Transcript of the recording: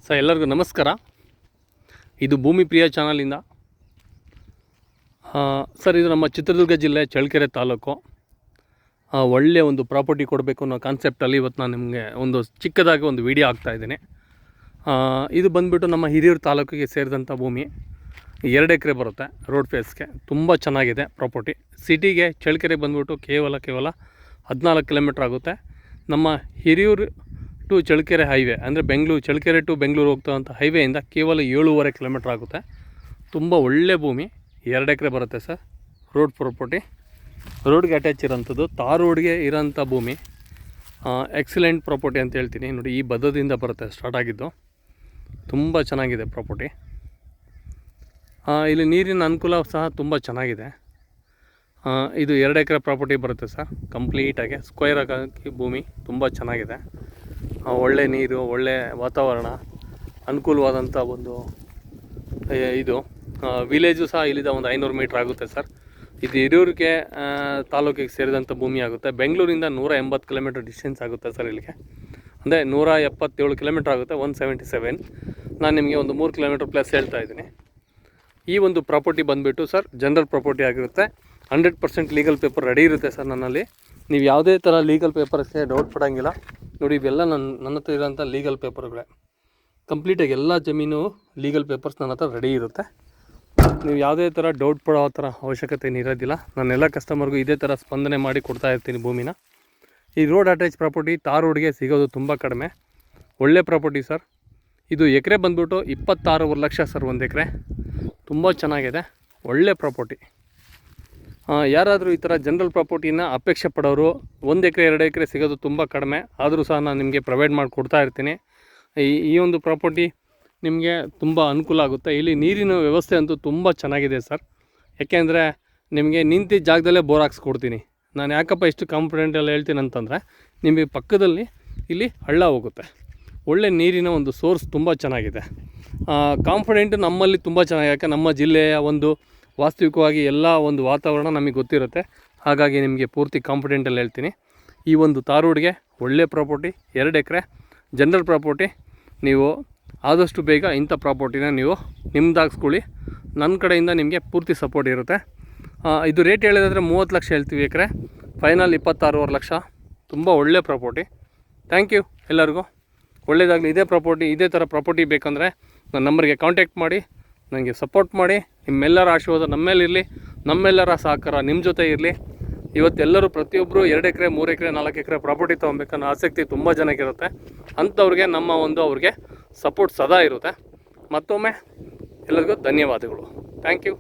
Sir ಎಲ್ಲರಿಗೂ ನಮಸ್ಕಾರ. ಇದು ಭೂಮಿ ಪ್ರಿಯ ಚಾನಲಿಂದ. ಸರ್ ಇದು ನಮ್ಮ ಚಿತ್ರದುರ್ಗ ಜಿಲ್ಲೆ ಚಳ್ಳಕೆರೆ ತಾಲೂಕು. ಒಳ್ಳೆಯ ಒಂದು ಪ್ರಾಪರ್ಟಿ ಕೊಡಬೇಕು ಅನ್ನೋ ಕಾನ್ಸೆಪ್ಟಲ್ಲಿ ಇವತ್ತು ನಾನು ನಿಮಗೆ ಒಂದು ಚಿಕ್ಕದಾಗಿ ಒಂದು ವಿಡಿಯೋ ಹಾಕ್ತಾಯಿದ್ದೀನಿ. ಇದು ಬಂದುಬಿಟ್ಟು ನಮ್ಮ ಹಿರಿಯೂರು ತಾಲೂಕಿಗೆ ಸೇರಿದಂಥ ಭೂಮಿ. 2 ಎಕರೆ ಬರುತ್ತೆ ರೋಡ್ ಫೇಸ್ಗೆ. ತುಂಬ ಚೆನ್ನಾಗಿದೆ ಪ್ರಾಪರ್ಟಿ. ಸಿಟಿಗೆ ಚಳ್ಳಕೆರೆಗೆ ಬಂದುಬಿಟ್ಟು ಕೇವಲ 14 ಕಿಲೋಮೀಟ್ರ್ ಆಗುತ್ತೆ. ನಮ್ಮ ಹಿರಿಯೂರು ಟು ಚಳ್ಳಕೆರೆ ಹೈವೇ ಅಂದರೆ ಚಳ್ಳಕೆರೆ ಟು ಬೆಂಗಳೂರು ಹೋಗ್ತಕ್ಕಂಥ ಹೈವೇಯಿಂದ ಕೇವಲ 7.5 ಕಿಲೋಮೀಟ್ರ್ ಆಗುತ್ತೆ. ತುಂಬ ಒಳ್ಳೆ ಭೂಮಿ. 2 ಎಕರೆ ಬರುತ್ತೆ ಸರ್. ರೋಡ್ ಪ್ರಾಪರ್ಟಿ, ರೋಡ್ಗೆ ಅಟ್ಯಾಚ್ ಇರೋಂಥದ್ದು, ತಾರ್ ರೋಡ್ಗೆ ಇರೋಂಥ ಭೂಮಿ. ಎಕ್ಸಲೆಂಟ್ ಪ್ರಾಪರ್ಟಿ ಅಂತ ಹೇಳ್ತೀನಿ. ನೋಡಿ, ಈ ಬದದಿಂದ ಬರುತ್ತೆ ಸ್ಟಾರ್ಟ್ ಆಗಿದ್ದು. ತುಂಬ ಚೆನ್ನಾಗಿದೆ ಪ್ರಾಪರ್ಟಿ. ಇಲ್ಲಿ ನೀರಿನ ಅನುಕೂಲ ಸಹ ತುಂಬ ಚೆನ್ನಾಗಿದೆ. ಇದು 2 ಎಕರೆ ಪ್ರಾಪರ್ಟಿ ಬರುತ್ತೆ ಸರ್. ಕಂಪ್ಲೀಟಾಗಿ ಸ್ಕ್ವೇರ್ ಆಗಿ ಭೂಮಿ. ತುಂಬ ಚೆನ್ನಾಗಿದೆ. ಒಳ್ಳೆ ನೀರು, ಒಳ್ಳೆ ವಾತಾವರಣ, ಅನುಕೂಲವಾದಂಥ ಒಂದು ಇದು ವಿಲೇಜು ಸಹ ಇಲ್ಲಿಂದ ಒಂದು 500 ಮೀಟ್ರ್ ಆಗುತ್ತೆ ಸರ್. ಇದು ಹಿರಿಯೂರಿಗೆ ತಾಲೂಕಿಗೆ ಸೇರಿದಂಥ ಭೂಮಿ ಆಗುತ್ತೆ. ಬೆಂಗಳೂರಿಂದ 180 ಕಿಲೋಮೀಟ್ರ್ ಡಿಸ್ಟೆನ್ಸ್ ಆಗುತ್ತೆ ಸರ್ ಇಲ್ಲಿಗೆ. ಅಂದರೆ 177 ಕಿಲೋಮೀಟ್ರ್ ಆಗುತ್ತೆ. 177. ನಾನು ನಿಮಗೆ ಒಂದು 3 ಕಿಲೋಮೀಟ್ರ್ ಪ್ಲಸ್ ಹೇಳ್ತಾ ಇದ್ದೀನಿ. ಈ ಒಂದು ಪ್ರಾಪರ್ಟಿ ಬಂದುಬಿಟ್ಟು ಸರ್ ಜನರಲ್ ಪ್ರಾಪರ್ಟಿ ಆಗಿರುತ್ತೆ. 100% ಲೀಗಲ್ ಪೇಪರ್ ರೆಡಿ ಇರುತ್ತೆ ಸರ್ ನನ್ನಲ್ಲಿ. ನೀವು ಯಾವುದೇ ಥರ ಲೀಗಲ್ ಪೇಪರ್ಸ್ಗೆ ಡೌಟ್ ಪಡೋಂಗಿಲ್ಲ. ನೋಡಿ, ಇವೆಲ್ಲ ನನ್ನ ಹತ್ರ ಇರೋಂಥ ಲೀಗಲ್ ಪೇಪರ್ಗಳೇ. ಕಂಪ್ಲೀಟಾಗಿ ಎಲ್ಲ ಜಮೀನು ಲೀಗಲ್ ಪೇಪರ್ಸ್ ನನ್ನ ಹತ್ರ ರೆಡಿ ಇರುತ್ತೆ. ನೀವು ಯಾವುದೇ ಥರ ಡೌಟ್ ಪಡೋ ಥರ ಅವಶ್ಯಕತೆ ಇರೋದಿಲ್ಲ. ನಾನೆಲ್ಲ ಕಸ್ಟಮರ್ಗೂ ಇದೇ ಥರ ಸ್ಪಂದನೆ ಮಾಡಿ ಕೊಡ್ತಾ ಇರ್ತೀನಿ ಭೂಮಿನ. ಈ ರೋಡ್ ಅಟ್ಯಾಚ್ ಪ್ರಾಪರ್ಟಿ ತಾರ್ ರೋಡ್ಗೆ ಸಿಗೋದು ತುಂಬ ಕಡಿಮೆ. ಒಳ್ಳೆ ಪ್ರಾಪರ್ಟಿ ಸರ್. ಇದು ಎಕರೆ ಬಂದ್ಬಿಟ್ಟು 26 ಲಕ್ಷ ಸರ್. 1 ಎಕರೆ. ತುಂಬ ಚೆನ್ನಾಗಿದೆ. ಒಳ್ಳೆ ಪ್ರಾಪರ್ಟಿ. ಯಾರಾದರೂ ಈ ಥರ ಜನರಲ್ ಪ್ರಾಪರ್ಟಿನ ಅಪೇಕ್ಷೆ ಪಡೋರು 1 ಎಕರೆ 2 ಎಕರೆ ಸಿಗೋದು ತುಂಬ ಕಡಿಮೆ. ಆದರೂ ಸಹ ನಾನು ನಿಮಗೆ ಪ್ರೊವೈಡ್ ಮಾಡಿ ಕೊಡ್ತಾ ಇರ್ತೀನಿ. ಈ ಒಂದು ಪ್ರಾಪರ್ಟಿ ನಿಮಗೆ ತುಂಬ ಅನುಕೂಲ ಆಗುತ್ತೆ. ಇಲ್ಲಿ ನೀರಿನ ವ್ಯವಸ್ಥೆ ಅಂತೂ ತುಂಬ ಚೆನ್ನಾಗಿದೆ ಸರ್. ಯಾಕೆಂದರೆ ನಿಮಗೆ ನಿಂತಿದ್ದ ಜಾಗದಲ್ಲೇ ಬೋರ್ ಹಾಕ್ಸ್ಕೊಡ್ತೀನಿ. ನಾನು ಯಾಕಪ್ಪ ಇಷ್ಟು ಕಾನ್ಫಿಡೆಂಟಲ್ಲಿ ಹೇಳ್ತೀನಿ ಅಂತಂದರೆ, ನಿಮಗೆ ಪಕ್ಕದಲ್ಲಿ ಇಲ್ಲಿ ಹಳ್ಳ ಹೋಗುತ್ತೆ. ಒಳ್ಳೆ ನೀರಿನ ಒಂದು ಸೋರ್ಸ್ ತುಂಬ ಚೆನ್ನಾಗಿದೆ. ಕಾನ್ಫಿಡೆಂಟ್ ನಮ್ಮಲ್ಲಿ ತುಂಬ ಚೆನ್ನಾಗಿ, ಯಾಕೆ ನಮ್ಮ ಜಿಲ್ಲೆಯ ಒಂದು ವಾಸ್ತವಿಕವಾಗಿ ಎಲ್ಲ ಒಂದು ವಾತಾವರಣ ನಮಗೆ ಗೊತ್ತಿರುತ್ತೆ. ಹಾಗಾಗಿ ನಿಮಗೆ ಪೂರ್ತಿ ಕಾನ್ಫಿಡೆಂಟಲ್ಲಿ ಹೇಳ್ತೀನಿ. ಈ ಒಂದು ತಾರ್ ರೋಡ್ಗೆ ಒಳ್ಳೆ ಪ್ರಾಪರ್ಟಿ, 2 ಎಕರೆ ಜನರಲ್ ಪ್ರಾಪರ್ಟಿ. ನೀವು ಆದಷ್ಟು ಬೇಗ ಇಂಥ ಪ್ರಾಪರ್ಟಿನ ನೀವು ನಿಮ್ಮದಾಗಿಸ್ಕೊಳ್ಳಿ. ನನ್ನ ಕಡೆಯಿಂದ ನಿಮಗೆ ಪೂರ್ತಿ ಸಪೋರ್ಟ್ ಇರುತ್ತೆ. ಇದು ರೇಟ್ ಹೇಳಿದ್ರೆ 30 ಲಕ್ಷ ಹೇಳ್ತೀವಿ ಎಕರೆ. ಫೈನಲ್ 26.5 ಲಕ್ಷ. ತುಂಬ ಒಳ್ಳೆ ಪ್ರಾಪರ್ಟಿ. ಥ್ಯಾಂಕ್ ಯು ಎಲ್ಲರಿಗೂ. ಒಳ್ಳೆಯದಾಗಲಿ. ಇದೇ ಥರ ಪ್ರಾಪರ್ಟಿ ಬೇಕಂದರೆ ನನ್ನ ನಂಬರ್ಗೆ ಕಾಂಟ್ಯಾಕ್ಟ್ ಮಾಡಿ, ನನಗೆ ಸಪೋರ್ಟ್ ಮಾಡಿ. ನಿಮ್ಮೆಲ್ಲರ ಆಶೀರ್ವಾದ ನಮ್ಮ ಮೇಲೆ ಇರಲಿ. ನಮ್ಮೆಲ್ಲರ ಸಹಕಾರ ನಿಮ್ಮ ಜೊತೆ ಇರಲಿ. ಇವತ್ತೆಲ್ಲರೂ ಪ್ರತಿಯೊಬ್ಬರು 2 ಎಕರೆ 3 ಎಕರೆ 4 ಎಕರೆ ಪ್ರಾಪರ್ಟಿ ತೊಗೊಬೇಕನ್ನೋ ಆಸಕ್ತಿ ತುಂಬ ಜನಕ್ಕಿರುತ್ತೆ. ಅಂಥವ್ರಿಗೆ ಅವ್ರಿಗೆ ಸಪೋರ್ಟ್ ಸದಾ ಇರುತ್ತೆ. ಮತ್ತೊಮ್ಮೆ ಎಲ್ಲರಿಗೂ ಧನ್ಯವಾದಗಳು. Thank you.